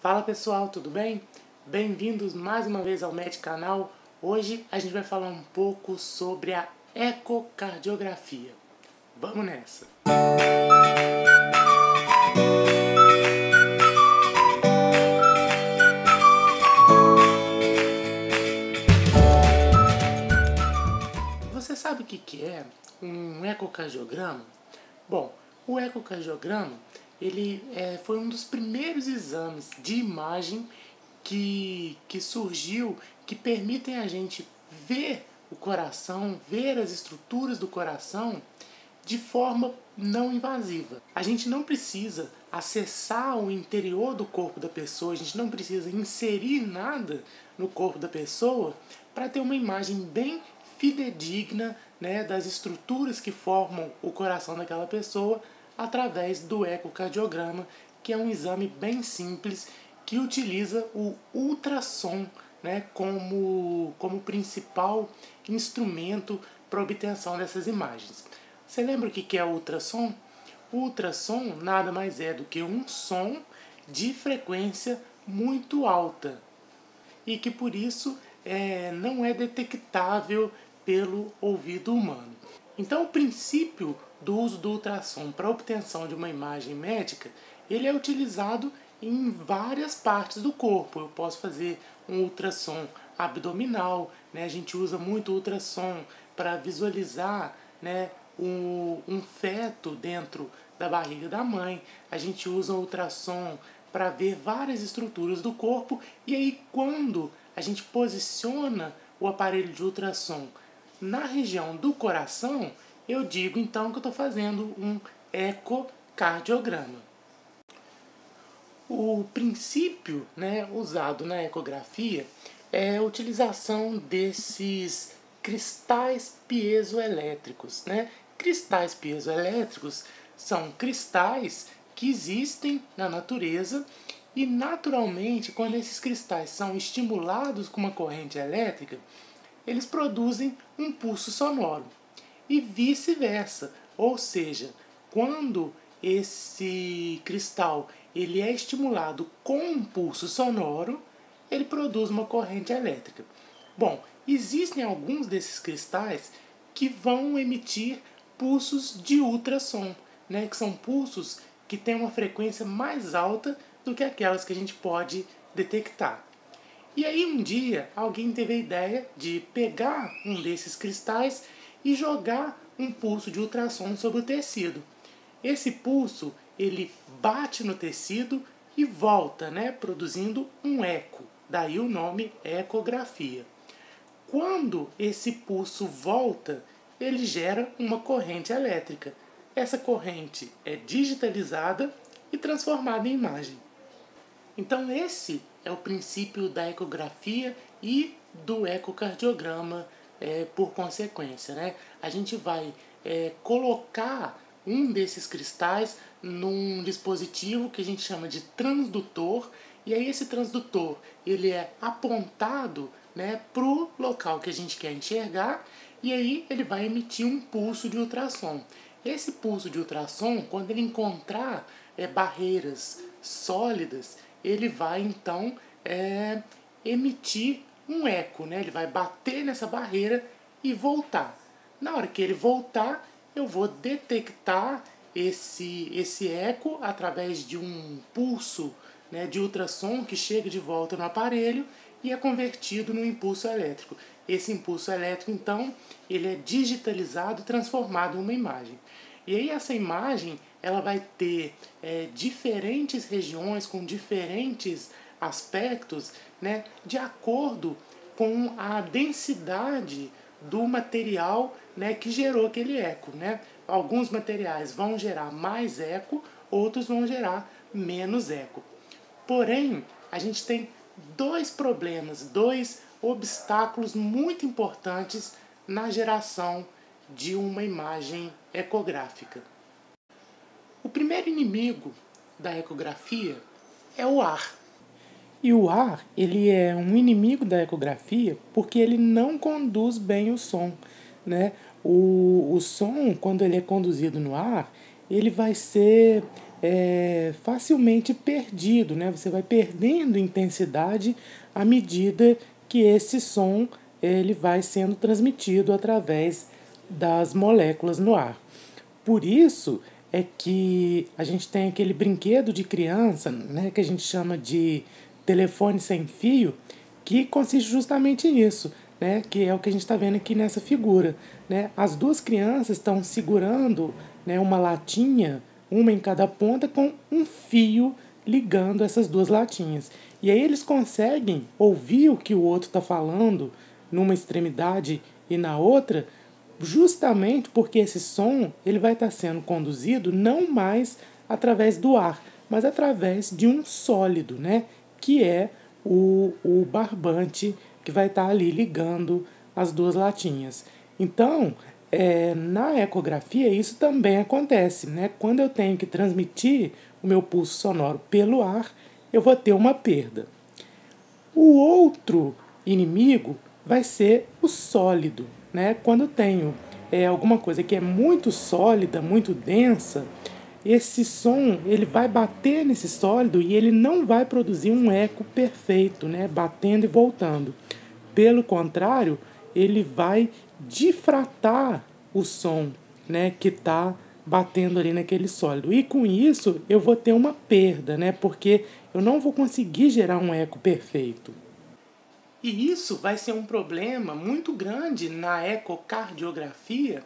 Fala pessoal, tudo bem? Bem-vindos mais uma vez ao Med Canal. Hoje a gente vai falar um pouco sobre a ecocardiografia. Vamos nessa! Você sabe o que é um ecocardiograma? Bom, o ecocardiograma foi um dos primeiros exames de imagem que surgiu, que permitem a gente ver o coração, ver as estruturas do coração de forma não invasiva. A gente não precisa acessar o interior do corpo da pessoa, a gente não precisa inserir nada no corpo da pessoa para ter uma imagem bem fidedigna, né, das estruturas que formam o coração daquela pessoa através do ecocardiograma, que é um exame bem simples que utiliza o ultrassom, né, como principal instrumento para obtenção dessas imagens. Você lembra o que é o ultrassom? O ultrassom nada mais é do que um som de frequência muito alta e que por isso não é detectável pelo ouvido humano. Então o princípio do uso do ultrassom para a obtenção de uma imagem médica, ele é utilizado em várias partes do corpo. Eu posso fazer um ultrassom abdominal, né? A gente usa muito ultrassom para visualizar, né, um feto dentro da barriga da mãe. A gente usa o ultrassom para ver várias estruturas do corpo, e aí quando a gente posiciona o aparelho de ultrassom na região do coração, eu digo então que eu estou fazendo um ecocardiograma. O princípio, né, usado na ecografia é a utilização desses cristais piezoelétricos, né? Cristais piezoelétricos são cristais que existem na natureza e, naturalmente, quando esses cristais são estimulados com uma corrente elétrica, eles produzem um pulso sonoro e vice-versa. Ou seja, quando esse cristal ele é estimulado com um pulso sonoro, ele produz uma corrente elétrica. Bom, existem alguns desses cristais que vão emitir pulsos de ultrassom, né, que são pulsos que têm uma frequência mais alta do que aquelas que a gente pode detectar. E aí um dia alguém teve a ideia de pegar um desses cristais e jogar um pulso de ultrassom sobre o tecido. Esse pulso ele bate no tecido e volta, né, produzindo um eco. Daí o nome ecografia. Quando esse pulso volta, ele gera uma corrente elétrica. Essa corrente é digitalizada e transformada em imagem. Então esse é o princípio da ecografia e do ecocardiograma por consequência, né? A gente vai colocar um desses cristais num dispositivo que a gente chama de transdutor, e aí esse transdutor ele é apontado, né, para o local que a gente quer enxergar, e aí ele vai emitir um pulso de ultrassom. Esse pulso de ultrassom, quando ele encontrar barreiras sólidas, ele vai então emitir um eco, né? Ele vai bater nessa barreira e voltar. Na hora que ele voltar, eu vou detectar esse eco através de um pulso, né, de ultrassom que chega de volta no aparelho e é convertido num impulso elétrico. Esse impulso elétrico, então, ele é digitalizado e transformado em uma imagem. E aí essa imagem ela vai ter diferentes regiões com diferentes aspectos, né, de acordo com a densidade do material, né, que gerou aquele eco, né? Alguns materiais vão gerar mais eco, outros vão gerar menos eco. Porém, a gente tem dois problemas, dois obstáculos muito importantes na geração de uma imagem ecográfica. O primeiro inimigo da ecografia é o ar. E o ar, ele é um inimigo da ecografia porque ele não conduz bem o som, né? O som, quando ele é conduzido no ar, ele vai ser facilmente perdido, né? Você vai perdendo intensidade à medida que esse som ele vai sendo transmitido através das moléculas no ar. Por isso é que a gente tem aquele brinquedo de criança, né, que a gente chama de telefone sem fio, que consiste justamente nisso, né, que é o que a gente está vendo aqui nessa figura. Né? As duas crianças estão segurando, né, uma latinha, uma em cada ponta, com um fio ligando essas duas latinhas. E aí eles conseguem ouvir o que o outro está falando numa extremidade e na outra, justamente porque esse som ele vai estar sendo conduzido não mais através do ar, mas através de um sólido, né? Que é o barbante que vai estar ali ligando as duas latinhas. Então, na ecografia isso também acontece, né? Quando eu tenho que transmitir o meu pulso sonoro pelo ar, eu vou ter uma perda. O outro inimigo vai ser o sólido, né? Quando eu tenho alguma coisa que é muito sólida, muito densa, esse som ele vai bater nesse sólido e ele não vai produzir um eco perfeito, né? Batendo e voltando. Pelo contrário, ele vai difratar o som, né? Que está batendo ali naquele sólido. E com isso eu vou ter uma perda, né? Porque eu não vou conseguir gerar um eco perfeito. E isso vai ser um problema muito grande na ecocardiografia,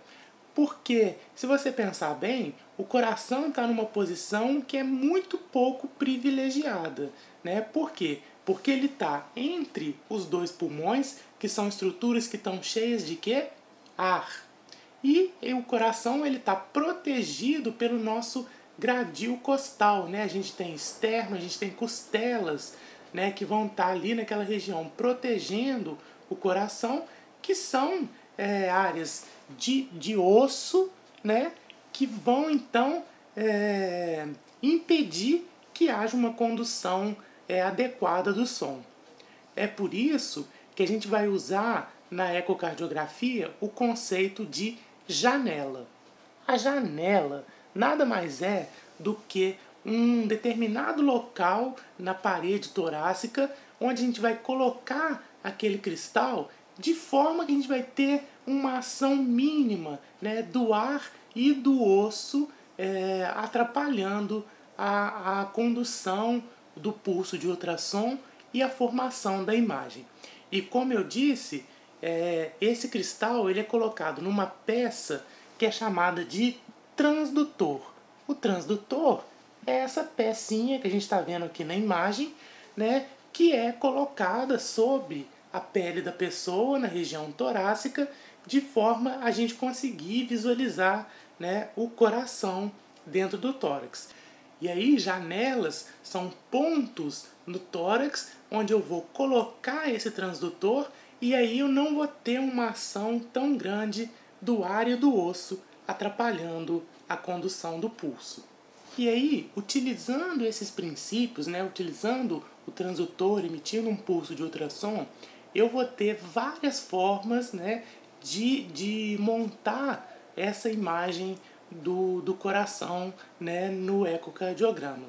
porque, se você pensar bem, o coração está numa posição que é muito pouco privilegiada. Né? Por quê? Porque ele está entre os dois pulmões, que são estruturas que estão cheias de quê? Ar. E o coração está protegido pelo nosso gradil costal. Né? A gente tem externo, a gente tem costelas, né, que vão estar ali naquela região protegendo o coração, que são áreas de osso, né, que vão então impedir que haja uma condução adequada do som. É por isso que a gente vai usar na ecocardiografia o conceito de janela. A janela nada mais é do que um determinado local na parede torácica onde a gente vai colocar aquele cristal de forma que a gente vai ter uma ação mínima, né, do ar e do osso atrapalhando a condução do pulso de ultrassom e a formação da imagem. E como eu disse, esse cristal ele é colocado numa peça que é chamada de transdutor. O transdutor é essa pecinha que a gente está vendo aqui na imagem, né, que é colocada sobre a pele da pessoa, na região torácica, de forma a gente conseguir visualizar, né, o coração dentro do tórax. E aí, janelas são pontos no tórax onde eu vou colocar esse transdutor e aí eu não vou ter uma ação tão grande do ar e do osso atrapalhando a condução do pulso. E aí, utilizando esses princípios, né, utilizando o transdutor, emitindo um pulso de ultrassom, eu vou ter várias formas, né, de montar essa imagem do coração, né, no ecocardiograma.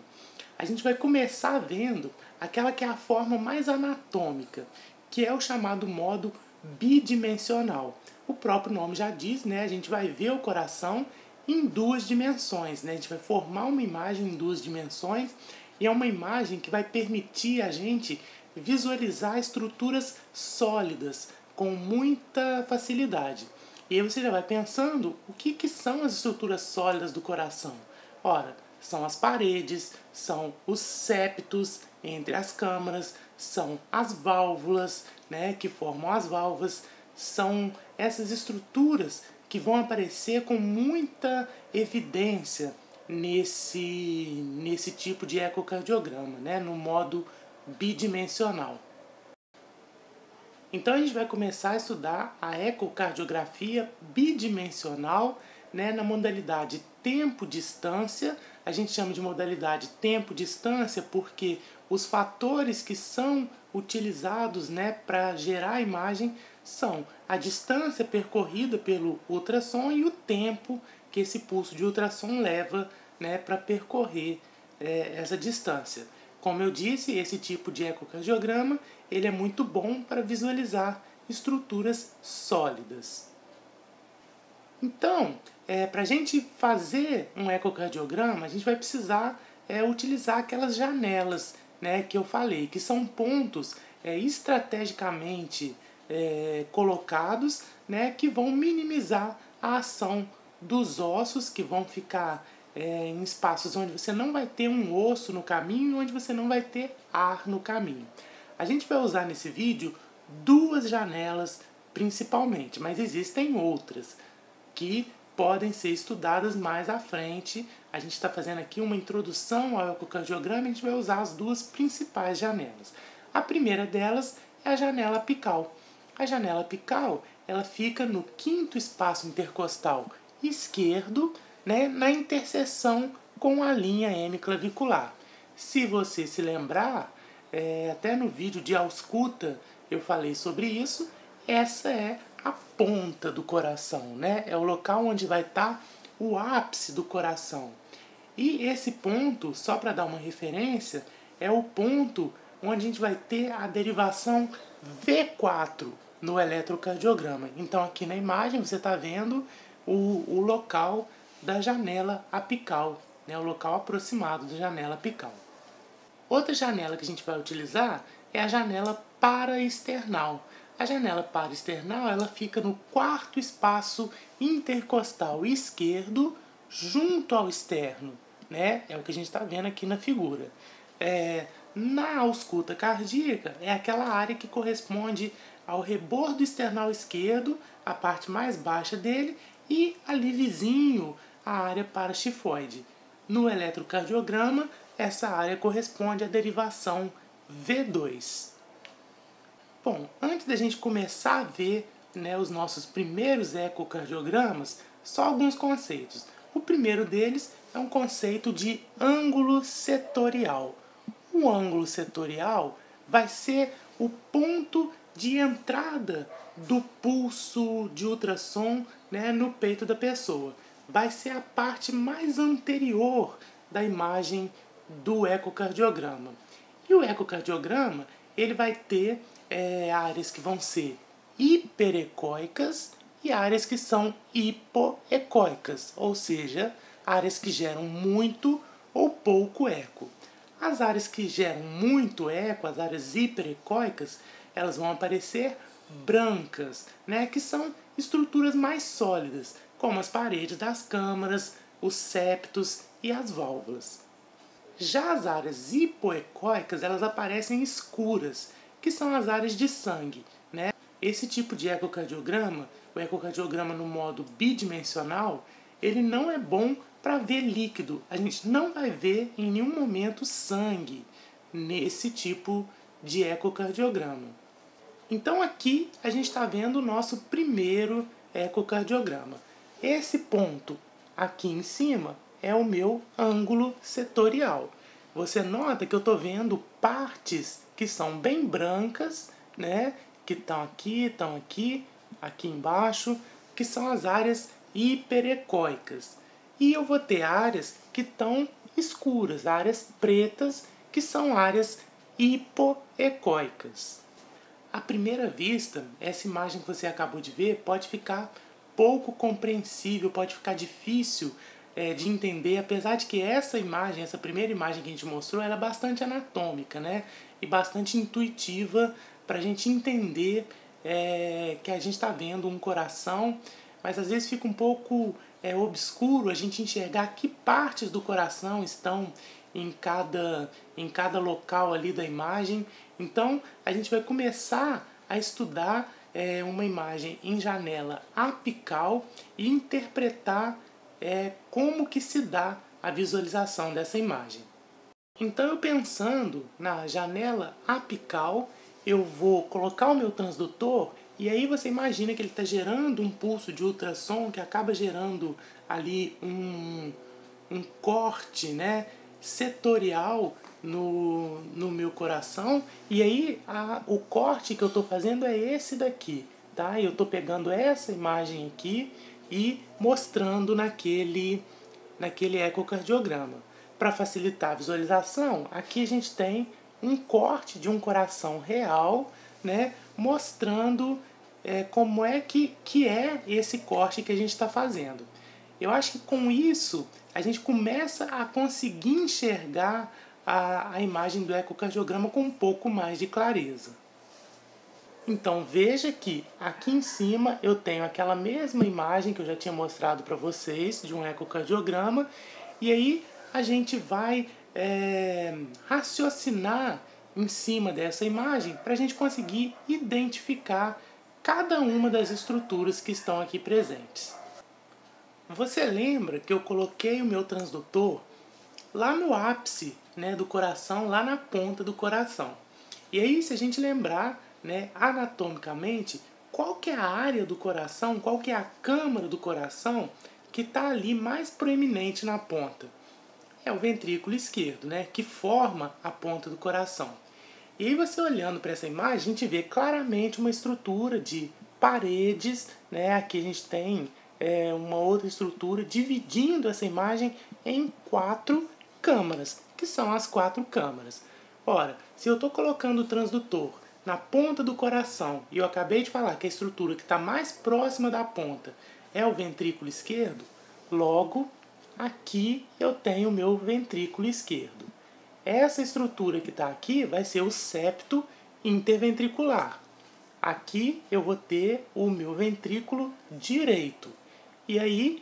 A gente vai começar vendo aquela que é a forma mais anatômica, que é o chamado modo bidimensional. O próprio nome já diz, né, a gente vai ver o coração em duas dimensões, né? A gente vai formar uma imagem em duas dimensões e é uma imagem que vai permitir a gente visualizar estruturas sólidas com muita facilidade. E aí você já vai pensando o que são as estruturas sólidas do coração. Ora, são as paredes, são os septos entre as câmaras, são as válvulas, né, que formam as válvulas, são essas estruturas que vão aparecer com muita evidência nesse tipo de ecocardiograma, né, no modo bidimensional. Então a gente vai começar a estudar a ecocardiografia bidimensional, né, na modalidade tempo-distância. A gente chama de modalidade tempo-distância porque os fatores que são utilizados, né, para gerar a imagem são a distância percorrida pelo ultrassom e o tempo que esse pulso de ultrassom leva né, para percorrer essa distância. Como eu disse, esse tipo de ecocardiograma ele é muito bom para visualizar estruturas sólidas. Então, para a gente fazer um ecocardiograma, a gente vai precisar utilizar aquelas janelas, né, que eu falei, que são pontos estrategicamente colocados, né, que vão minimizar a ação dos ossos, que vão ficar em espaços onde você não vai ter um osso no caminho, onde você não vai ter ar no caminho. A gente vai usar nesse vídeo 2 janelas principalmente, mas existem outras que podem ser estudadas mais à frente. A gente está fazendo aqui uma introdução ao ecocardiograma e a gente vai usar as 2 principais janelas. A primeira delas é a janela apical. A janela apical ela fica no 5º espaço intercostal esquerdo, né, na interseção com a linha hemiclavicular. Se você se lembrar, até no vídeo de ausculta eu falei sobre isso, essa é a ponta do coração, né? É o local onde vai estar o ápice do coração. E esse ponto, só para dar uma referência, é o ponto onde a gente vai ter a derivação V4 no eletrocardiograma. Então aqui na imagem você está vendo o local da janela apical, né? O local aproximado da janela apical. Outra janela que a gente vai utilizar é a janela paraesternal. A janela paraesternal ela fica no 4º espaço intercostal esquerdo junto ao externo, né? É o que a gente está vendo aqui na figura. Na ausculta cardíaca é aquela área que corresponde ao rebordo external esquerdo, a parte mais baixa dele, e ali vizinho a área paraxifoide. No eletrocardiograma, essa área corresponde à derivação V2. Bom, antes da gente começar a ver, né, os nossos primeiros ecocardiogramas, só alguns conceitos. O primeiro deles é um conceito de ângulo setorial. O ângulo setorial vai ser o ponto de entrada do pulso de ultrassom, né, no peito da pessoa. Vai ser a parte mais anterior da imagem do ecocardiograma. E o ecocardiograma ele vai ter áreas que vão ser hiperecóicas e áreas que são hipoecóicas, ou seja, áreas que geram muito ou pouco eco. As áreas que geram muito eco, as áreas hiperecóicas, elas vão aparecer brancas, né, que são estruturas mais sólidas, como as paredes das câmaras, os septos e as válvulas. Já as áreas hipoecóicas, elas aparecem escuras, que são as áreas de sangue, né? Esse tipo de ecocardiograma, o ecocardiograma no modo bidimensional, ele não é bom para ver líquido. A gente não vai ver em nenhum momento sangue nesse tipo de ecocardiograma. Então aqui a gente está vendo o nosso primeiro ecocardiograma. Esse ponto aqui em cima é o meu ângulo setorial. Você nota que eu estou vendo partes que são bem brancas, né? Que estão aqui, aqui embaixo, que são as áreas hiperecóicas. E eu vou ter áreas que estão escuras, áreas pretas, que são áreas hipoecóicas. À primeira vista, essa imagem que você acabou de ver pode ficar pouco compreensível, pode ficar difícil de entender, apesar de que essa imagem, essa primeira imagem que a gente mostrou, ela é bastante anatômica, né? E bastante intuitiva para a gente entender que a gente está vendo um coração, mas às vezes fica um pouco obscuro a gente enxergar que partes do coração estão em cada local ali da imagem. Então a gente vai começar a estudar uma imagem em janela apical e interpretar como que se dá a visualização dessa imagem. Então eu pensando na janela apical, eu vou colocar o meu transdutor e aí você imagina que ele está gerando um pulso de ultrassom que acaba gerando ali um corte, né, setorial no meu coração. E aí o corte que eu estou fazendo é esse daqui, tá? Eu estou pegando essa imagem aqui e mostrando naquele naquele ecocardiograma. Para facilitar a visualização, aqui a gente tem um corte de um coração real, né, mostrando como é que é esse corte que a gente está fazendo. Eu acho que com isso a gente começa a conseguir enxergar a imagem do ecocardiograma com um pouco mais de clareza. Então veja que aqui em cima eu tenho aquela mesma imagem que eu já tinha mostrado para vocês de um ecocardiograma, e aí a gente vai raciocinar em cima dessa imagem para a gente conseguir identificar cada uma das estruturas que estão aqui presentes. Você lembra que eu coloquei o meu transdutor lá no ápice, né, do coração, lá na ponta do coração. E aí, se a gente lembrar, né, anatomicamente, qual que é a área do coração, qual que é a câmara do coração que está ali mais proeminente na ponta? É o ventrículo esquerdo, né, que forma a ponta do coração. E aí você olhando para essa imagem, a gente vê claramente uma estrutura de paredes, né, aqui a gente tem uma outra estrutura dividindo essa imagem em 4 câmaras, que são as 4 câmaras. Ora, se eu estou colocando o transdutor na ponta do coração, e eu acabei de falar que a estrutura que está mais próxima da ponta é o ventrículo esquerdo, logo aqui eu tenho o meu ventrículo esquerdo. Essa estrutura que está aqui vai ser o septo interventricular. Aqui eu vou ter o meu ventrículo direito. E aí,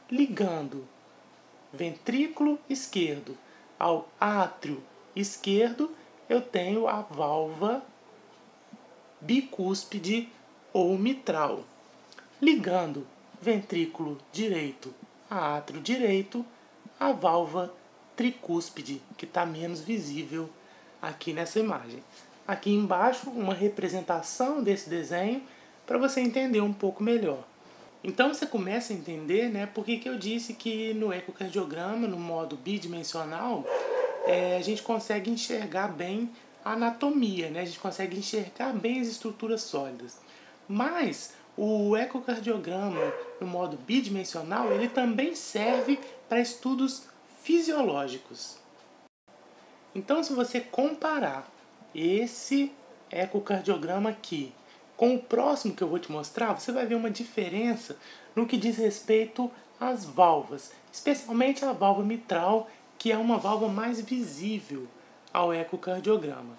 ligando ventrículo esquerdo ao átrio esquerdo, eu tenho a válvula bicúspide ou mitral. Ligando ventrículo direito a átrio direito, a válvula tricúspide, que está menos visível aqui nessa imagem. Aqui embaixo, uma representação desse desenho para você entender um pouco melhor. Então você começa a entender, né, por que eu disse que no ecocardiograma, no modo bidimensional, a gente consegue enxergar bem a anatomia, né? A gente consegue enxergar bem as estruturas sólidas. Mas o ecocardiograma no modo bidimensional, ele também serve para estudos fisiológicos. Então, se você comparar esse ecocardiograma aqui com o próximo que eu vou te mostrar, você vai ver uma diferença no que diz respeito às válvulas, especialmente a válvula mitral, que é uma válvula mais visível ao ecocardiograma.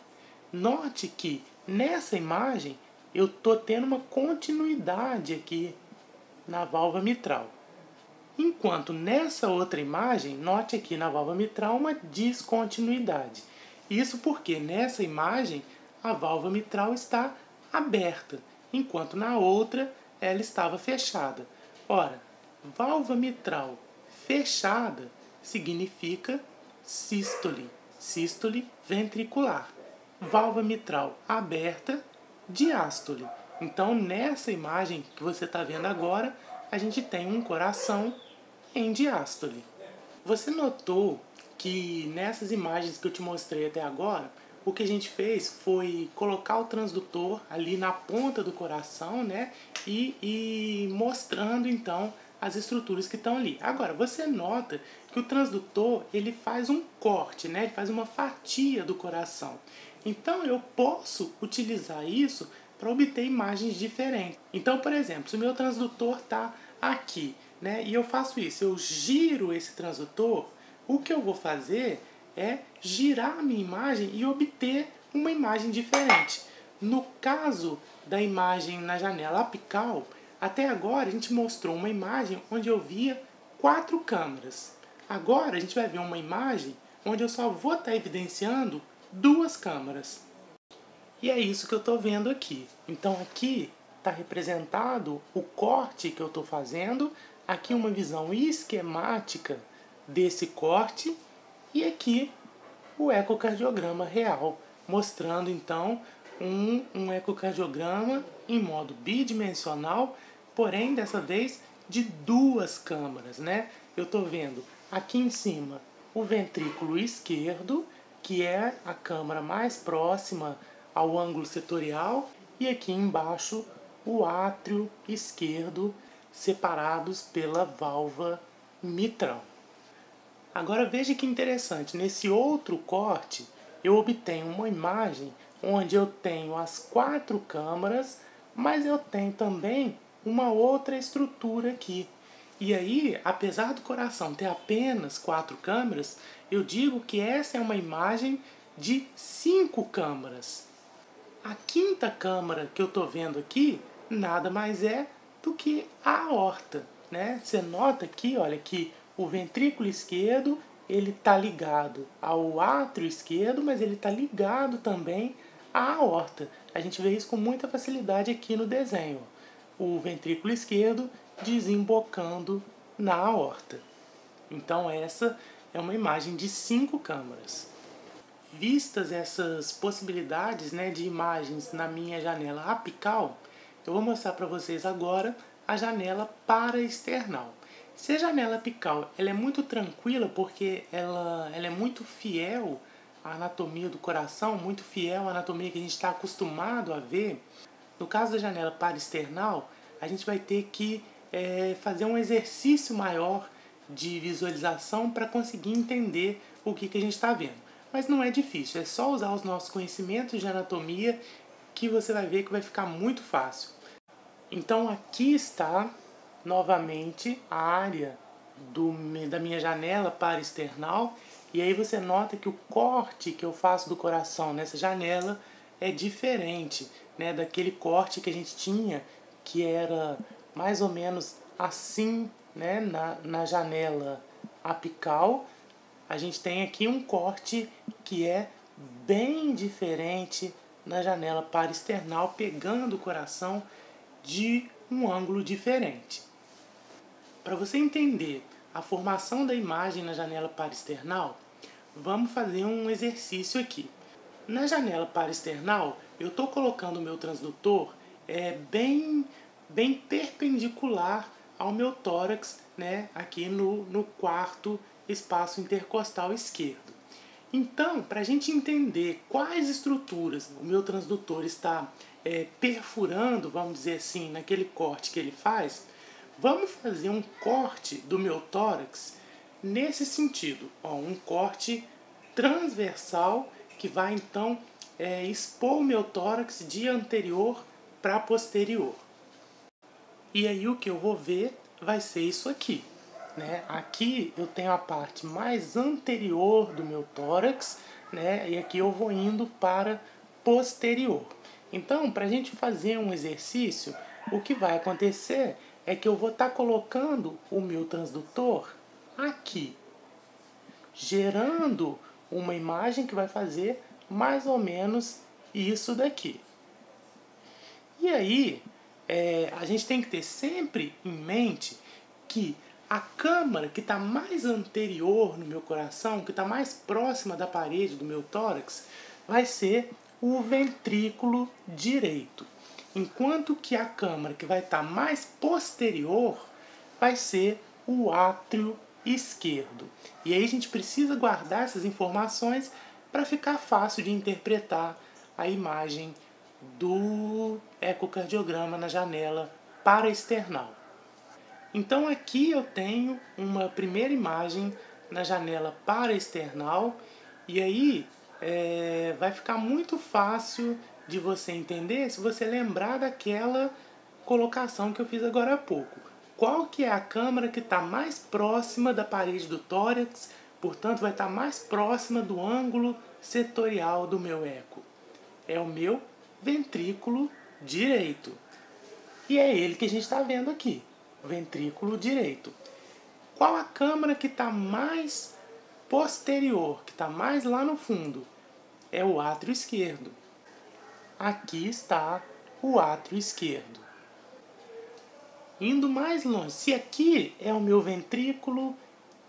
Note que nessa imagem eu estou tendo uma continuidade aqui na válvula mitral. Enquanto nessa outra imagem, note aqui na válvula mitral uma descontinuidade. Isso porque nessa imagem a válvula mitral está aberta, enquanto na outra ela estava fechada. Ora, válvula mitral fechada significa sístole, sístole ventricular. Válvula mitral aberta, diástole. Então, nessa imagem que você está vendo agora, a gente tem um coração em diástole. Você notou que nessas imagens que eu te mostrei até agora, o que a gente fez foi colocar o transdutor ali na ponta do coração, né? E mostrando então as estruturas que estão ali. Agora, você nota que o transdutor ele faz um corte, né? Ele faz uma fatia do coração. Então eu posso utilizar isso para obter imagens diferentes. Então, por exemplo, se o meu transdutor está aqui, né? E eu faço isso, eu giro esse transdutor, o que eu vou fazer é girar a minha imagem e obter uma imagem diferente. No caso da imagem na janela apical, até agora a gente mostrou uma imagem onde eu via 4 câmaras. Agora a gente vai ver uma imagem onde eu só vou estar evidenciando 2 câmaras. E é isso que eu estou vendo aqui. Então aqui está representado o corte que eu estou fazendo, aqui uma visão esquemática desse corte, e aqui o ecocardiograma real, mostrando então um ecocardiograma em modo bidimensional, porém dessa vez de 2 câmaras, né? Eu estou vendo aqui em cima o ventrículo esquerdo, que é a câmara mais próxima ao ângulo setorial, e aqui embaixo o átrio esquerdo, separados pela válvula mitral. Agora veja que interessante, nesse outro corte eu obtenho uma imagem onde eu tenho as 4 câmaras, mas eu tenho também uma outra estrutura aqui. E aí, apesar do coração ter apenas 4 câmeras, eu digo que essa é uma imagem de 5 câmaras. A quinta câmara que eu estou vendo aqui nada mais é do que a aorta, né? Você nota aqui, olha, que o ventrículo esquerdo ele está ligado ao átrio esquerdo, mas ele está ligado também à aorta. A gente vê isso com muita facilidade aqui no desenho. O ventrículo esquerdo desembocando na aorta. Então essa é uma imagem de 5 câmaras. Vistas essas possibilidades, né, de imagens na minha janela apical, eu vou mostrar para vocês agora a janela paraesternal. Se a janela apical ela é muito tranquila porque ela é muito fiel à anatomia do coração, muito fiel à anatomia que a gente está acostumado a ver, no caso da janela paraesternal, a gente vai ter que fazer um exercício maior de visualização para conseguir entender o que a gente está vendo. Mas não é difícil, é só usar os nossos conhecimentos de anatomia que você vai ver que vai ficar muito fácil. Então aqui está novamente a área da minha janela paraesternal, e aí você nota que o corte que eu faço do coração nessa janela é diferente, né, daquele corte que a gente tinha, que era mais ou menos assim, né, na janela apical. A gente tem aqui um corte que é bem diferente na janela paraesternal, pegando o coração de um ângulo diferente. Para você entender a formação da imagem na janela paraesternal, vamos fazer um exercício aqui. Na janela paraesternal, eu estou colocando o meu transdutor bem perpendicular ao meu tórax, né, aqui no quarto espaço intercostal esquerdo. Então, para a gente entender quais estruturas o meu transdutor está perfurando, vamos dizer assim, naquele corte que ele faz, vamos fazer um corte do meu tórax nesse sentido. Ó, um corte transversal que vai então expor o meu tórax de anterior para posterior. E aí o que eu vou ver vai ser isso aqui. Né? Aqui eu tenho a parte mais anterior do meu tórax, né? E aqui eu vou indo para posterior. Então, para a gente fazer um exercício, o que vai acontecer é que eu vou estar colocando o meu transdutor aqui, gerando uma imagem que vai fazer mais ou menos isso daqui. E aí, a gente tem que ter sempre em mente que a câmara que está mais anterior no meu coração, que está mais próxima da parede do meu tórax, vai ser o ventrículo direito. Enquanto que a câmara que vai estar mais posterior vai ser o átrio esquerdo. E aí a gente precisa guardar essas informações para ficar fácil de interpretar a imagem do ecocardiograma na janela paraesternal. Então aqui eu tenho uma primeira imagem na janela paraesternal, e aí vai ficar muito fácil de você entender se você lembrar daquela colocação que eu fiz agora há pouco. Qual que é a câmara que está mais próxima da parede do tórax, portanto vai estar mais próxima do ângulo setorial do meu eco? É o meu ventrículo direito. E é ele que a gente está vendo aqui. Ventrículo direito. Qual a câmara que está mais posterior, que está mais lá no fundo? É o átrio esquerdo. Aqui está o átrio esquerdo. Indo mais longe, se aqui é o meu ventrículo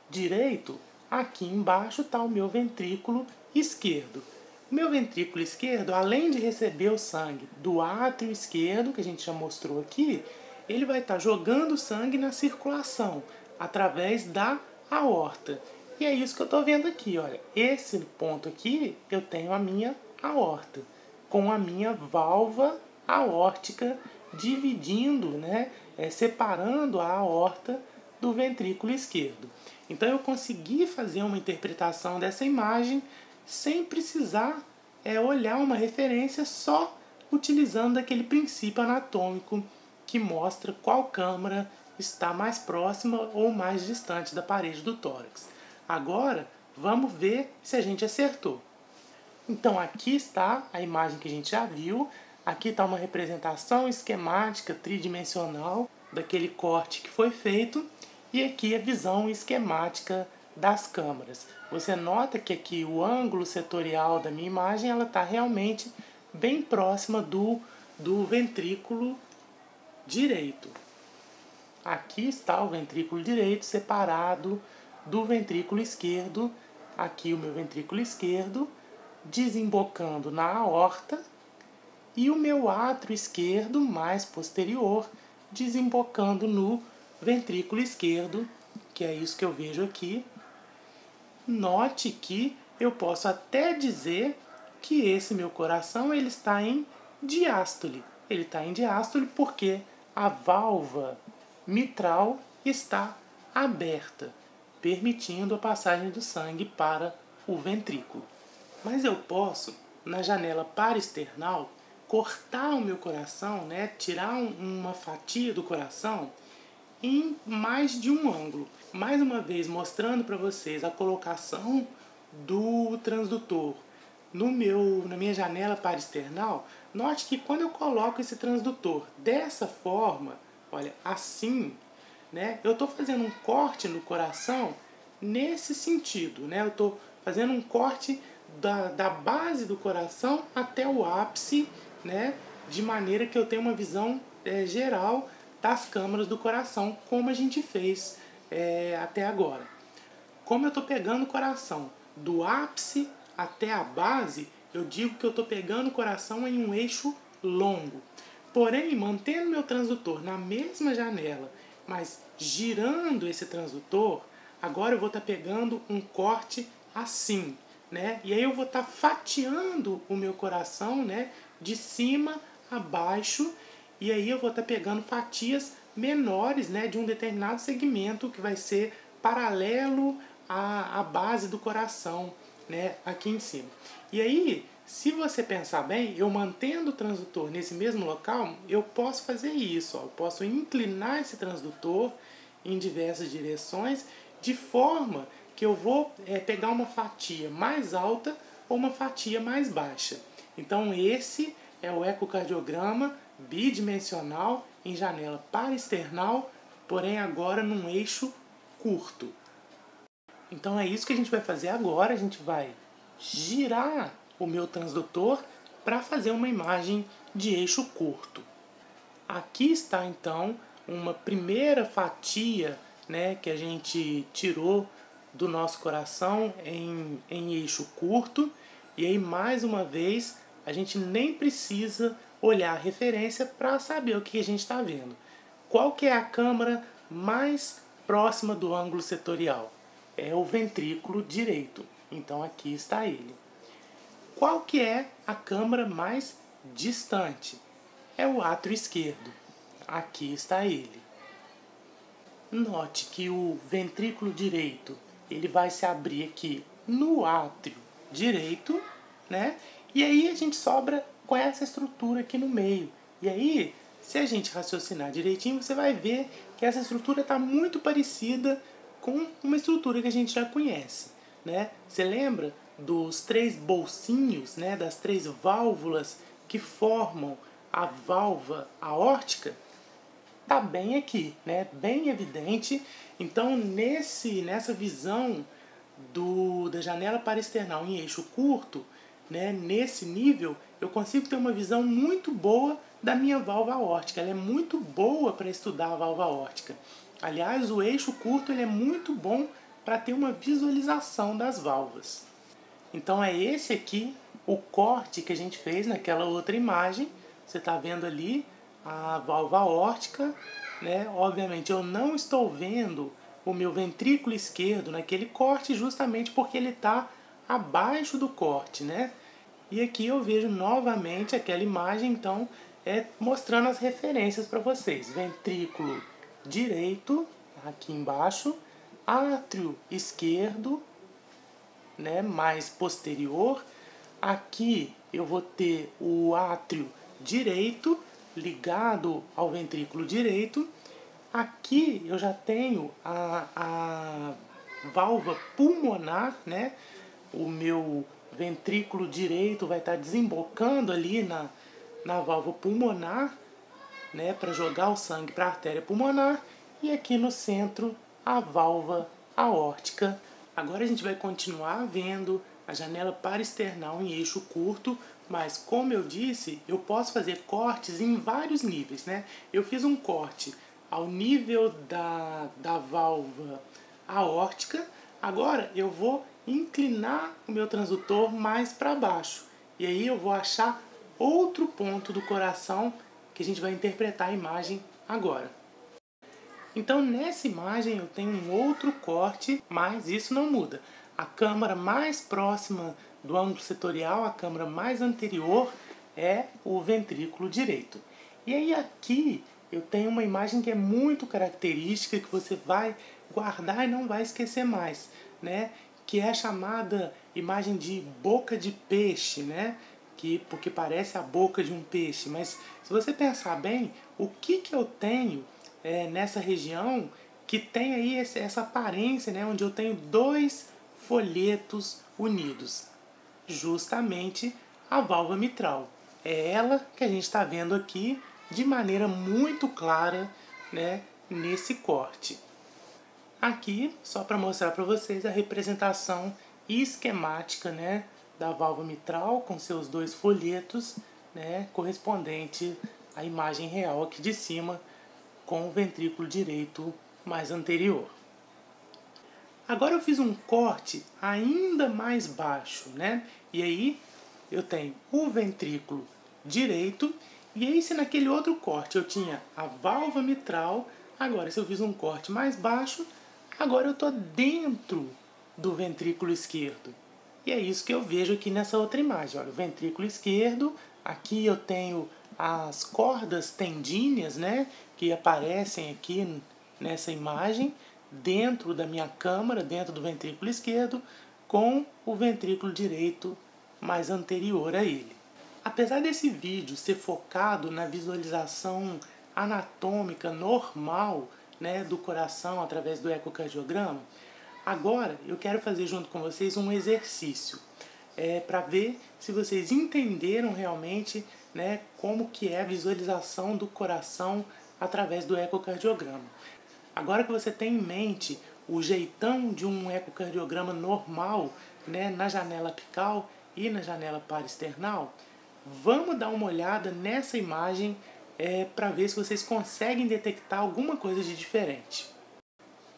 direito, aqui embaixo está o meu ventrículo esquerdo. O meu ventrículo esquerdo, além de receber o sangue do átrio esquerdo, que a gente já mostrou aqui, ele vai estar jogando sangue na circulação, através da aorta. E é isso que eu estou vendo aqui, olha. Esse ponto aqui, eu tenho a minha aorta, com a minha válvula aórtica dividindo, né, separando a aorta do ventrículo esquerdo. Então eu consegui fazer uma interpretação dessa imagem sem precisar olhar uma referência, só utilizando aquele princípio anatômico que mostra qual câmara está mais próxima ou mais distante da parede do tórax. Agora, vamos ver se a gente acertou. Então aqui está a imagem que a gente já viu. Aqui está uma representação esquemática tridimensional daquele corte que foi feito. E aqui a visão esquemática das câmaras. Você nota que aqui o ângulo setorial da minha imagem está realmente bem próxima do ventrículo direito. Aqui está o ventrículo direito separado do ventrículo esquerdo. Aqui o meu ventrículo esquerdo desembocando na aorta e o meu átrio esquerdo mais posterior desembocando no ventrículo esquerdo, que é isso que eu vejo aqui. Note que eu posso até dizer que esse meu coração ele está em diástole. Ele está em diástole porque a válvula mitral está aberta, permitindo a passagem do sangue para o ventrículo. Mas eu posso, na janela paraesternal, cortar o meu coração, tirar uma fatia do coração em mais de um ângulo. Mais uma vez mostrando para vocês a colocação do transdutor na minha janela paraesternal. Note que quando eu coloco esse transdutor dessa forma, olha, assim, eu estou fazendo um corte no coração nesse sentido, eu estou fazendo um corte da base do coração até o ápice, de maneira que eu tenha uma visão geral das câmaras do coração, como a gente fez até agora. Como eu estou pegando o coração do ápice até a base, eu digo que eu estou pegando o coração em um eixo longo. Porém, mantendo meu transdutor na mesma janela, mas girando esse transdutor, agora eu vou estar pegando um corte assim, E aí eu vou estar fatiando o meu coração, de cima a baixo, e aí eu vou estar pegando fatias menores, de um determinado segmento que vai ser paralelo à base do coração, aqui em cima. E aí, se você pensar bem, eu mantendo o transdutor nesse mesmo local, eu posso fazer isso. Eu posso inclinar esse transdutor em diversas direções, de forma que eu vou pegar uma fatia mais alta ou uma fatia mais baixa. Então esse é o ecocardiograma bidimensional em janela paraesternal, porém agora num eixo curto. Então é isso que a gente vai fazer agora. A gente vai girar o meu transdutor para fazer uma imagem de eixo curto. Aqui está então uma primeira fatia, que a gente tirou do nosso coração em eixo curto. E aí mais uma vez a gente nem precisa olhar a referência para saber o que a gente está vendo. Qual que é a câmara mais próxima do ângulo setorial? É o ventrículo direito. Então aqui está ele. Qual que é a câmara mais distante? É o átrio esquerdo. Aqui está ele. Note que o ventrículo direito ele vai se abrir aqui no átrio direito, E aí a gente sobra com essa estrutura aqui no meio. E aí, se a gente raciocinar direitinho, você vai ver que essa estrutura está muito parecida com uma estrutura que a gente já conhece, Você lembra dos 3 bolsinhos, das 3 válvulas que formam a válvula aórtica? Está bem aqui, bem evidente. Então, nessa visão da janela paraesternal em eixo curto, nesse nível, eu consigo ter uma visão muito boa da minha válvula aórtica. Ela é muito boa para estudar a válvula aórtica. Aliás, o eixo curto ele é muito bom para ter uma visualização das válvulas. Então é esse aqui o corte que a gente fez naquela outra imagem. Você está vendo ali a válvula aórtica, Obviamente eu não estou vendo o meu ventrículo esquerdo naquele corte justamente porque ele está abaixo do corte, E aqui eu vejo novamente aquela imagem, então mostrando as referências para vocês. Ventrículo direito, aqui embaixo, átrio esquerdo, né, mais posterior. Aqui eu vou ter o átrio direito ligado ao ventrículo direito. Aqui eu já tenho a válvula pulmonar, né? O meu ventrículo direito vai estar desembocando ali na válvula pulmonar, né? Para jogar o sangue para a artéria pulmonar. E aqui no centro a válvula aórtica. Agora a gente vai continuar vendo a janela parasternal em eixo curto, mas como eu disse, eu posso fazer cortes em vários níveis, né? Eu fiz um corte ao nível da válvula aórtica, agora eu vou inclinar o meu transdutor mais para baixo. E aí eu vou achar outro ponto do coração que a gente vai interpretar a imagem agora. Então nessa imagem eu tenho um outro corte, mas isso não muda. A câmara mais próxima do ângulo setorial, a câmara mais anterior, é o ventrículo direito. E aí aqui eu tenho uma imagem que é muito característica, que você vai guardar e não vai esquecer mais, né? Que é a chamada imagem de boca de peixe, né? Porque parece a boca de um peixe, mas se você pensar bem, o que eu tenho nessa região que tem aí essa aparência, né, onde eu tenho dois folhetos unidos? Justamente a válvula mitral. É ela que a gente está vendo aqui de maneira muito clara, né, nesse corte. Aqui, só para mostrar para vocês a representação esquemática, né, da válvula mitral com seus dois folhetos, né, correspondente à imagem real aqui de cima, com o ventrículo direito mais anterior. Agora eu fiz um corte ainda mais baixo, né? E aí eu tenho o ventrículo direito, e aí se naquele outro corte eu tinha a válvula mitral, agora se eu fiz um corte mais baixo, agora eu estou dentro do ventrículo esquerdo. E é isso que eu vejo aqui nessa outra imagem. Olha, o ventrículo esquerdo, aqui eu tenho as cordas tendíneas, né, que aparecem aqui nessa imagem, dentro da minha câmara, dentro do ventrículo esquerdo, com o ventrículo direito mais anterior a ele. Apesar desse vídeo ser focado na visualização anatômica normal, né, do coração através do ecocardiograma, agora eu quero fazer junto com vocês um exercício para ver se vocês entenderam realmente, né, como que é a visualização do coração através do ecocardiograma. Agora que você tem em mente o jeitão de um ecocardiograma normal, né, na janela apical e na janela parasternal, vamos dar uma olhada nessa imagem para ver se vocês conseguem detectar alguma coisa de diferente.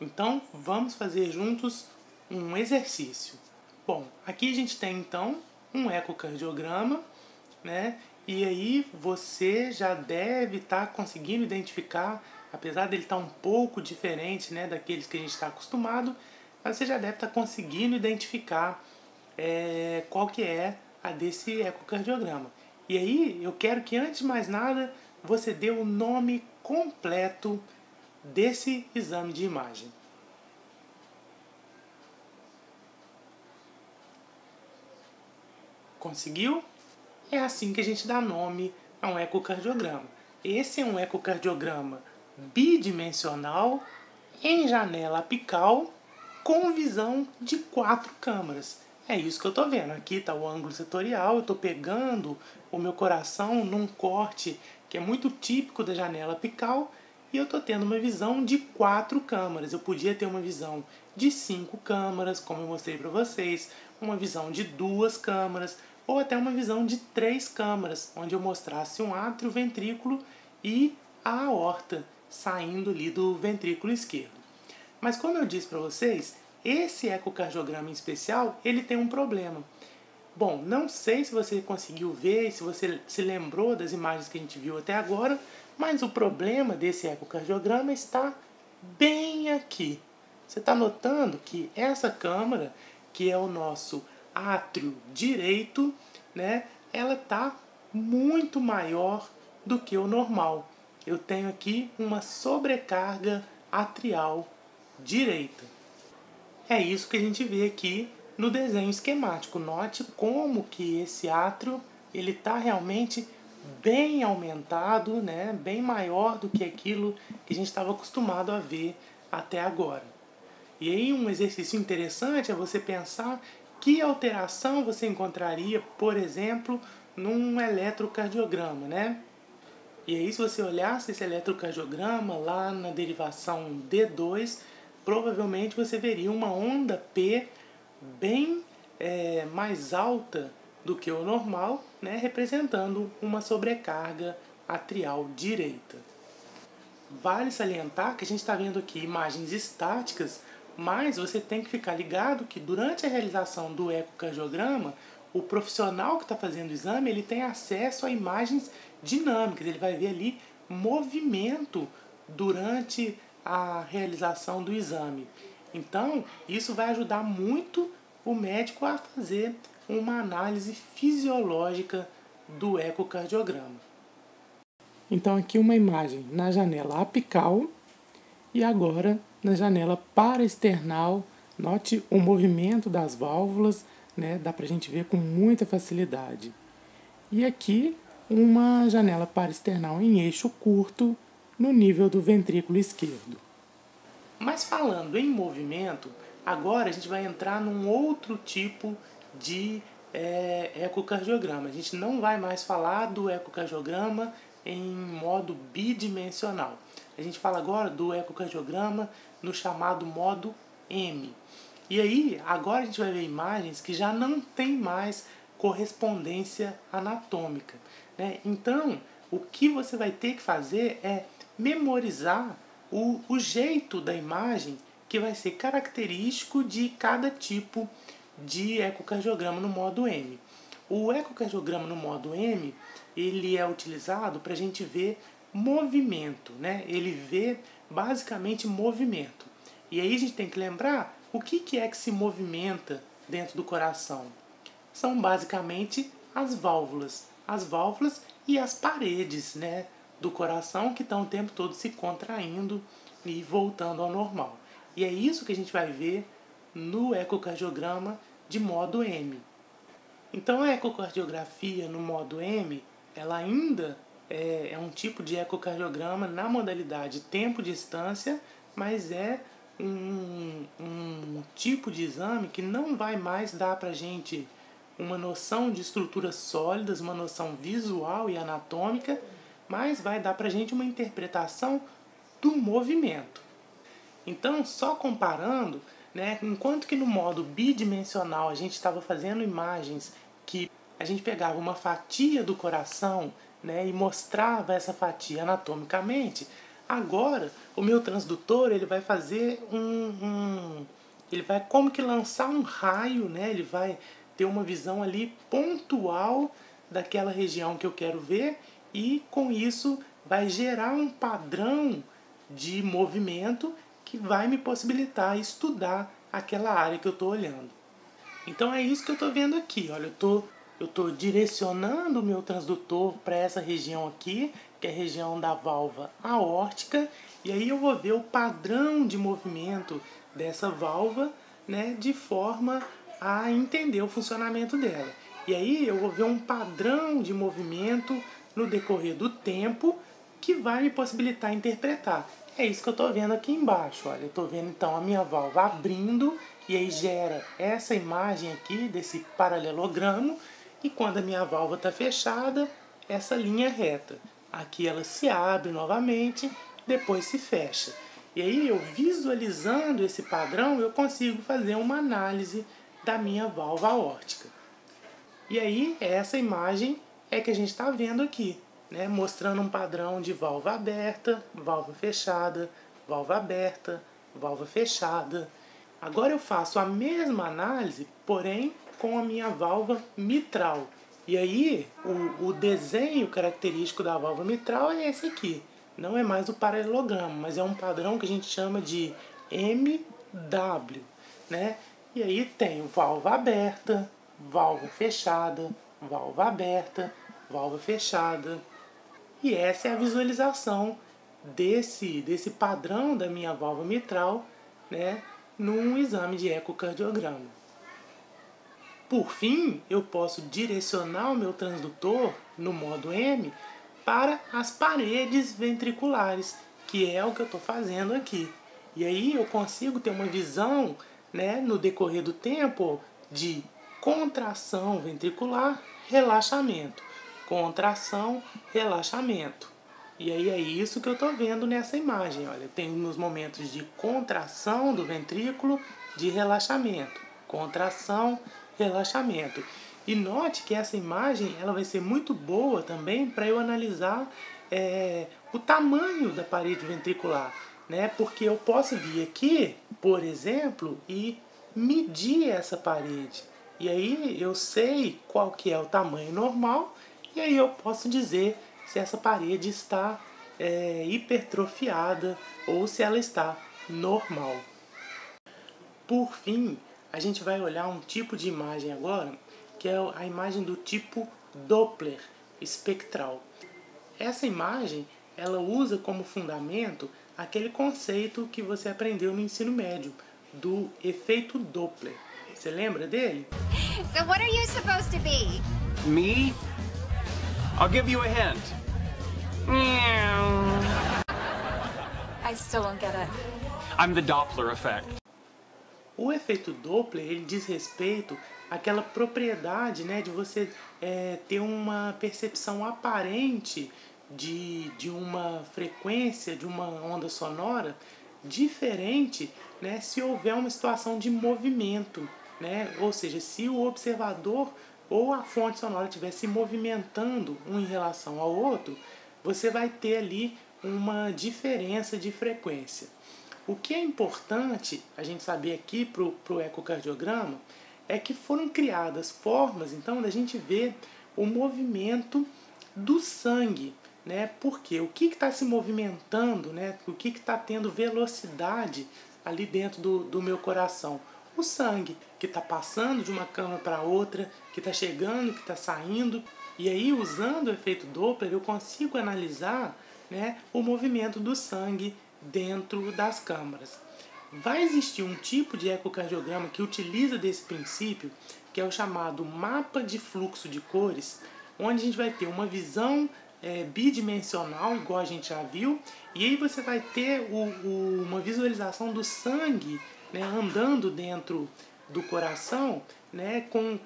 Então, vamos fazer juntos um exercício. Bom, aqui a gente tem então um ecocardiograma, né? E aí você já deve estar conseguindo identificar, apesar dele estar um pouco diferente, né, daqueles que a gente está acostumado, mas você já deve estar conseguindo identificar qual que é a desse ecocardiograma. E aí eu quero que antes de mais nada você dê o nome completo desse exame de imagem. Conseguiu? É assim que a gente dá nome a um ecocardiograma. Esse é um ecocardiograma bidimensional em janela apical com visão de 4 câmaras. É isso que eu estou vendo. Aqui está o ângulo setorial, eu estou pegando o meu coração num corte que é muito típico da janela apical e eu estou tendo uma visão de 4 câmaras. Eu podia ter uma visão de 5 câmaras, como eu mostrei para vocês, uma visão de 2 câmaras, ou até uma visão de 3 câmaras, onde eu mostrasse um átrio, ventrículo e a aorta saindo ali do ventrículo esquerdo. Mas como eu disse para vocês, esse ecocardiograma em especial, ele tem um problema. Bom, não sei se você conseguiu ver, se você se lembrou das imagens que a gente viu até agora, mas o problema desse ecocardiograma está bem aqui. Você está notando que essa câmara, que é o nosso átrio direito, né, ela está muito maior do que o normal. Eu tenho aqui uma sobrecarga atrial direita. É isso que a gente vê aqui no desenho esquemático. Note como que esse átrio ele está realmente bem aumentado, né? Bem maior do que aquilo que a gente estava acostumado a ver até agora. E aí um exercício interessante é você pensar que alteração você encontraria, por exemplo, num eletrocardiograma, né? E aí se você olhasse esse eletrocardiograma lá na derivação D2, provavelmente você veria uma onda P bem mais alta do que o normal, né, representando uma sobrecarga atrial direita. Vale salientar que a gente está vendo aqui imagens estáticas, mas você tem que ficar ligado que durante a realização do ecocardiograma, o profissional que está fazendo o exame ele tem acesso a imagens dinâmicas, ele vai ver ali movimento durante a realização do exame. Então, isso vai ajudar muito o médico a fazer uma análise fisiológica do ecocardiograma. Então aqui uma imagem na janela apical e agora na janela paraesternal. Note o movimento das válvulas, né? Dá pra gente ver com muita facilidade. E aqui uma janela paraesternal em eixo curto no nível do ventrículo esquerdo. Mas falando em movimento, agora a gente vai entrar num outro tipo de ecocardiograma. A gente não vai mais falar do ecocardiograma em modo bidimensional. A gente fala agora do ecocardiograma no chamado modo M. E aí, agora a gente vai ver imagens que já não tem mais correspondência anatômica, né? Então, o que você vai ter que fazer é memorizar o jeito da imagem que vai ser característico de cada tipo de ecocardiograma no modo M. O ecocardiograma no modo M, ele é utilizado para a gente ver movimento, né? Ele vê basicamente movimento. E aí a gente tem que lembrar o que é que se movimenta dentro do coração. São basicamente as válvulas e as paredes, né, do coração que estão o tempo todo se contraindo e voltando ao normal. E é isso que a gente vai ver no ecocardiograma de modo M. Então a ecocardiografia no modo M, ela ainda é um tipo de ecocardiograma na modalidade tempo-distância, mas é um tipo de exame que não vai mais dar para a gente uma noção de estruturas sólidas, uma noção visual e anatômica, mas vai dar para a gente uma interpretação do movimento. Então, só comparando, né, enquanto que no modo bidimensional a gente estava fazendo imagens que a gente pegava uma fatia do coração, né, e mostrava essa fatia anatomicamente, agora o meu transdutor ele vai fazer ele vai como que lançar um raio, né, ele vai ter uma visão ali pontual daquela região que eu quero ver e com isso vai gerar um padrão de movimento que vai me possibilitar estudar aquela área que eu estou olhando. Então é isso que eu estou vendo aqui. Olha, eu estou direcionando o meu transdutor para essa região aqui, que é a região da válvula aórtica, e aí eu vou ver o padrão de movimento dessa válvula, né, de forma a entender o funcionamento dela. E aí eu vou ver um padrão de movimento no decorrer do tempo que vai me possibilitar interpretar. É isso que eu estou vendo aqui embaixo. Olha, eu estou vendo então a minha válvula abrindo e aí gera essa imagem aqui desse paralelogramo e quando a minha válvula está fechada, essa linha reta. Aqui ela se abre novamente, depois se fecha. E aí eu visualizando esse padrão, eu consigo fazer uma análise da minha válvula aórtica. E aí essa imagem é que a gente está vendo aqui, né, mostrando um padrão de válvula aberta, válvula fechada, válvula aberta, válvula fechada. Agora eu faço a mesma análise, porém com a minha válvula mitral. E aí o desenho característico da válvula mitral é esse aqui. Não é mais o paralelogramo, mas é um padrão que a gente chama de MW, né? E aí tem válvula aberta, válvula fechada, válvula aberta, válvula fechada. E essa é a visualização desse padrão da minha válvula mitral, né, num exame de ecocardiograma. Por fim, eu posso direcionar o meu transdutor no modo M para as paredes ventriculares, que é o que eu estou fazendo aqui. E aí eu consigo ter uma visão, né, no decorrer do tempo de contração ventricular, relaxamento. Contração, relaxamento. E aí é isso que eu estou vendo nessa imagem. Olha, tem nos momentos de contração do ventrículo, de relaxamento. Contração, relaxamento. E note que essa imagem ela vai ser muito boa também para eu analisar o tamanho da parede ventricular, né? Porque eu posso vir aqui, por exemplo, e medir essa parede. E aí eu sei qual que é o tamanho normal e aí eu posso dizer se essa parede está hipertrofiada ou se ela está normal. Por fim, a gente vai olhar um tipo de imagem agora, que é a imagem do tipo Doppler espectral. Essa imagem, ela usa como fundamento aquele conceito que você aprendeu no ensino médio, do efeito Doppler. Você lembra dele? So what are you supposed to be? Me? I'll give you a hint. I still don't get it. I'm the Doppler effect. O efeito Doppler ele diz respeito àquela propriedade, né, de você ter uma percepção aparente de uma frequência, de uma onda sonora diferente, né, se houver uma situação de movimento, né? Ou seja, se o observador ou a fonte sonora estiver se movimentando um em relação ao outro, você vai ter ali uma diferença de frequência. O que é importante a gente saber aqui para o ecocardiograma é que foram criadas formas, então, da gente ver o movimento do sangue, né? Porque o que está se movimentando, né? O que está tendo velocidade ali dentro do meu coração? O sangue, que está passando de uma câmara para outra, que está chegando, que está saindo. E aí, usando o efeito Doppler, eu consigo analisar, né, o movimento do sangue dentro das câmaras. Vai existir um tipo de ecocardiograma que utiliza desse princípio, que é o chamado mapa de fluxo de cores, onde a gente vai ter uma visão bidimensional, igual a gente já viu, e aí você vai ter uma visualização do sangue, né, andando dentro do coração, né, com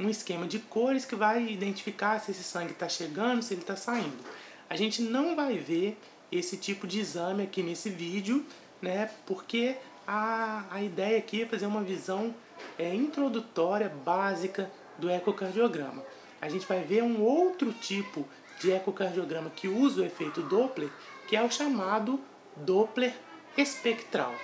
um esquema de cores que vai identificar se esse sangue está chegando, se ele está saindo. A gente não vai ver esse tipo de exame aqui nesse vídeo, né, porque a ideia aqui é fazer uma visão introdutória, básica do ecocardiograma. A gente vai ver um outro tipo de ecocardiograma que usa o efeito Doppler, que é o chamado Doppler espectral.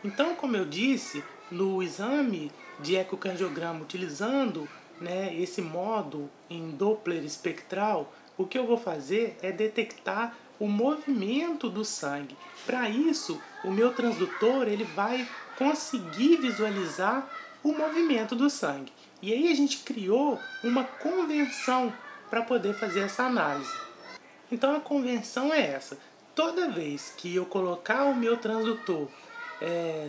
Então, como eu disse, no exame de ecocardiograma utilizando, né, esse modo em Doppler espectral, o que eu vou fazer é detectar o movimento do sangue. Para isso, o meu transdutor ele vai conseguir visualizar o movimento do sangue. E aí a gente criou uma convenção para poder fazer essa análise. Então a convenção é essa. Toda vez que eu colocar o meu transdutor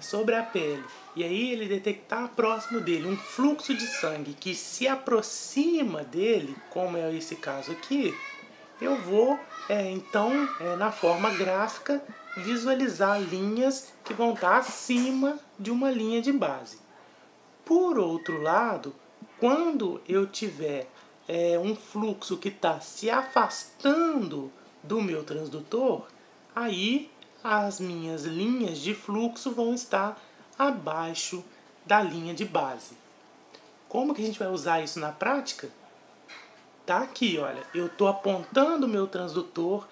sobre a pele e aí ele detectar próximo dele um fluxo de sangue que se aproxima dele, como é esse caso aqui, eu vou então na forma gráfica visualizar linhas que vão estar acima de uma linha de base. Por outro lado, quando eu tiver um fluxo que está se afastando do meu transdutor, aí as minhas linhas de fluxo vão estar abaixo da linha de base. Como que a gente vai usar isso na prática? Tá aqui, olha, eu estou apontando o meu transdutor,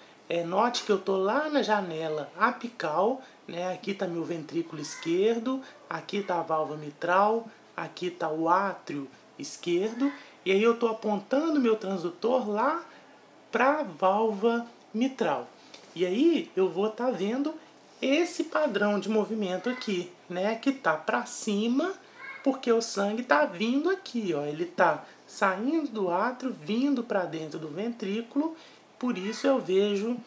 note que eu estou lá na janela apical, né? Aqui está meu ventrículo esquerdo, aqui está a válvula mitral, aqui está o átrio esquerdo, e aí eu estou apontando o meu transdutor lá para a válvula mitral. E aí eu vou estar vendo esse padrão de movimento aqui, né? Que está para cima, porque o sangue está vindo aqui, ó, ele está saindo do átrio, vindo para dentro do ventrículo, por isso eu vejo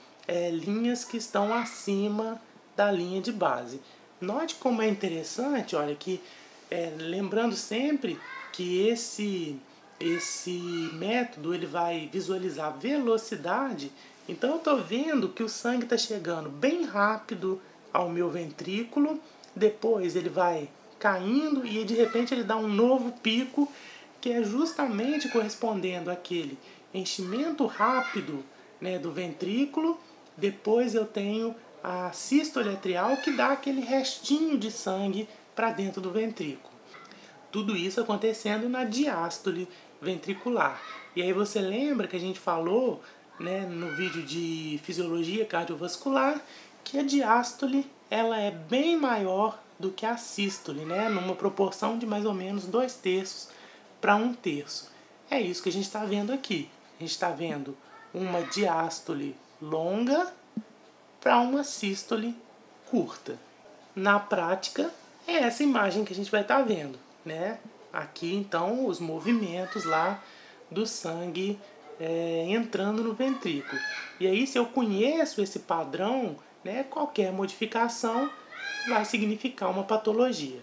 linhas que estão acima da linha de base. Note como é interessante, olha, que lembrando sempre que esse método ele vai visualizar a velocidade. Então eu estou vendo que o sangue está chegando bem rápido ao meu ventrículo, depois ele vai caindo e de repente ele dá um novo pico, que é justamente correspondendo àquele enchimento rápido, né, do ventrículo. Depois eu tenho a sístole atrial, que dá aquele restinho de sangue para dentro do ventrículo. Tudo isso acontecendo na diástole ventricular. E aí você lembra que a gente falou, né, no vídeo de fisiologia cardiovascular, que a diástole ela é bem maior do que a sístole, né, numa proporção de mais ou menos 2/3 para 1/3. É isso que a gente está vendo aqui. A gente está vendo uma diástole longa para uma sístole curta. Na prática, é essa imagem que a gente vai estar vendo, né? Aqui, então, os movimentos lá do sangue entrando no ventrículo. E aí, se eu conheço esse padrão, né, qualquer modificação vai significar uma patologia.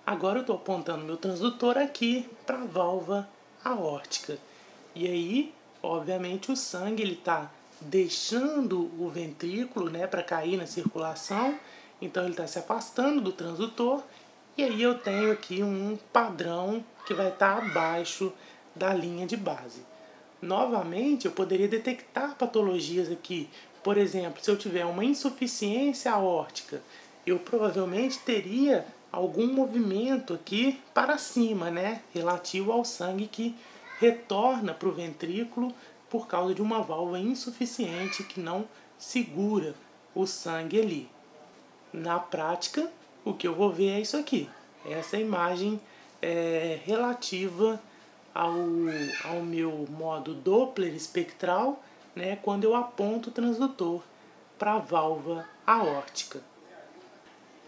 Agora eu estou apontando meu transdutor aqui para a válvula aórtica. E aí, obviamente, o sangue está deixando o ventrículo, né, para cair na circulação. Então ele está se afastando do transdutor. E aí eu tenho aqui um padrão que vai estar abaixo da linha de base. Novamente, eu poderia detectar patologias aqui. Por exemplo, se eu tiver uma insuficiência aórtica, eu provavelmente teria algum movimento aqui para cima, né, relativo ao sangue que retorna para o ventrículo por causa de uma válvula insuficiente que não segura o sangue ali. Na prática, o que eu vou ver é isso aqui. Essa imagem relativa ao meu modo Doppler espectral, né, quando eu aponto o transdutor para a válvula aórtica.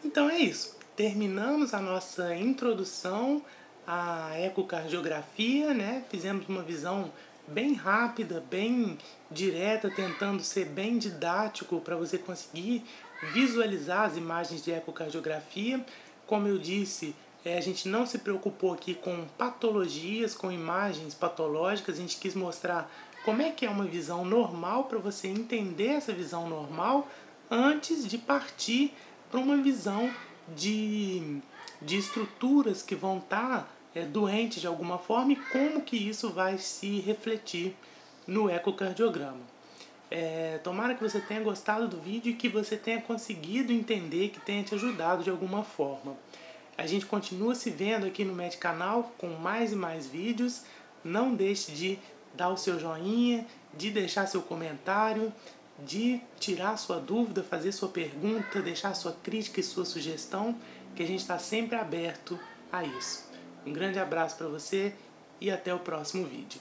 Então é isso. Terminamos a nossa introdução à ecocardiografia, né? Fizemos uma visão bem rápida, bem direta, tentando ser bem didático para você conseguir visualizar as imagens de ecocardiografia. Como eu disse, a gente não se preocupou aqui com patologias, com imagens patológicas. A gente quis mostrar como é que é uma visão normal, para você entender essa visão normal antes de partir para uma visão de estruturas que vão estar doentes de alguma forma e como que isso vai se refletir no ecocardiograma. Tomara que você tenha gostado do vídeo e que você tenha conseguido entender, que tenha te ajudado de alguma forma. A gente continua se vendo aqui no MedCanal com mais e mais vídeos. Não deixe de dar o seu joinha, de deixar seu comentário, de tirar sua dúvida, fazer sua pergunta, deixar sua crítica e sua sugestão, que a gente está sempre aberto a isso. Um grande abraço para você e até o próximo vídeo.